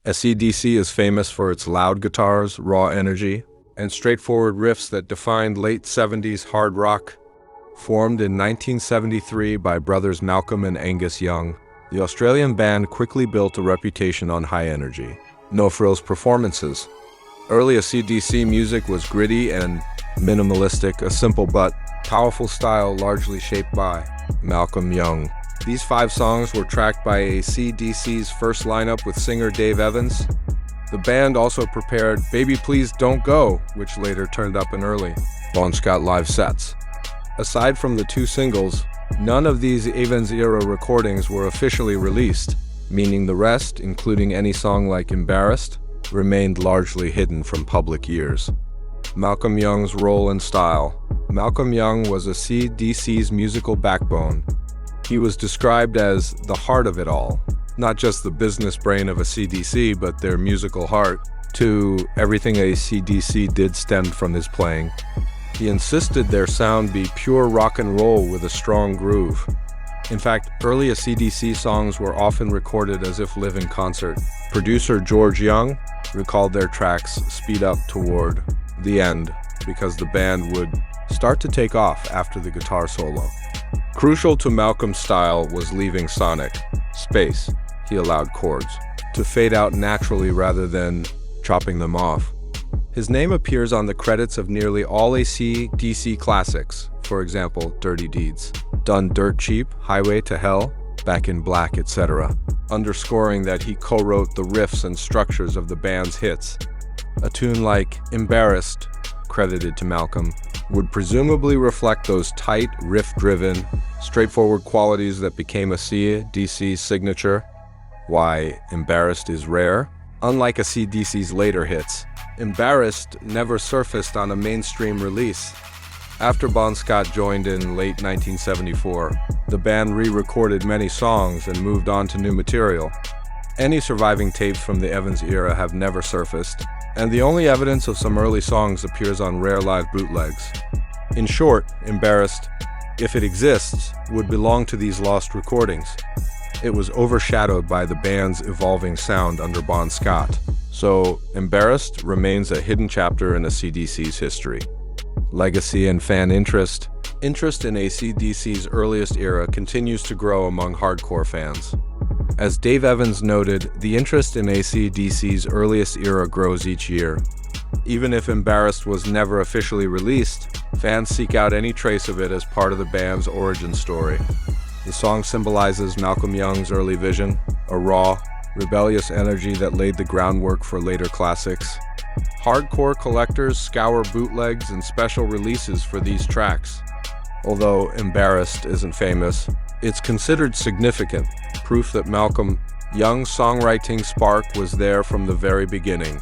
AC/DC is famous for its loud guitars, raw energy, and straightforward riffs that defined late 70s hard rock. Formed in 1973 by brothers Malcolm and Angus Young, the Australian band quickly built a reputation on high energy, no-frills performances. Early AC/DC music was gritty and minimalistic, a simple but powerful style largely shaped by Malcolm Young. These 5 songs were tracked by AC/DC's first lineup with singer Dave Evans. The band also prepared Baby Please Don't Go, which later turned up in early Bon Scott live sets. Aside from the 2 singles, none of these Evans-era recordings were officially released, meaning the rest, including any song like Embarrassed, remained largely hidden from public ears. Malcolm Young's role and style. Malcolm Young was AC/DC's musical backbone. He was described as the heart of it all, not just the business brain of AC/DC, but their musical heart. To everything AC/DC did stemmed from his playing. He insisted their sound be pure rock and roll with a strong groove. In fact, early AC/DC songs were often recorded as if live in concert. Producer George Young recalled their tracks speed up toward the end because the band would start to take off after the guitar solo. Crucial to Malcolm's style was leaving sonic space. He allowed chords to fade out naturally rather than chopping them off. His name appears on the credits of nearly all AC/DC classics, for example, Dirty Deeds, Done Dirt Cheap, Highway to Hell, Back in Black, etc., underscoring that he co-wrote the riffs and structures of the band's hits. A tune like Embarrassed, credited to Malcolm, would presumably reflect those tight, riff-driven, straightforward qualities that became AC/DC's signature. Why Embarrassed is rare? Unlike AC/DC's later hits, Embarrassed never surfaced on a mainstream release. After Bon Scott joined in late 1974, the band re-recorded many songs and moved on to new material. Any surviving tapes from the Evans era have never surfaced, and the only evidence of some early songs appears on rare live bootlegs. In short, Embarrassed, if it exists, would belong to these lost recordings. It was overshadowed by the band's evolving sound under Bon Scott, so Embarrassed remains a hidden chapter in AC/DC's history. Legacy and fan interest. Interest in AC/DC's earliest era continues to grow among hardcore fans. As Dave Evans noted, the interest in AC/DC's earliest era grows each year. Even if Embarrassed was never officially released, fans seek out any trace of it as part of the band's origin story. The song symbolizes Malcolm Young's early vision, a raw, rebellious energy that laid the groundwork for later classics. Hardcore collectors scour bootlegs and special releases for these tracks. Although Embarrassed isn't famous, it's considered significant, proof that Malcolm Young's songwriting spark was there from the very beginning.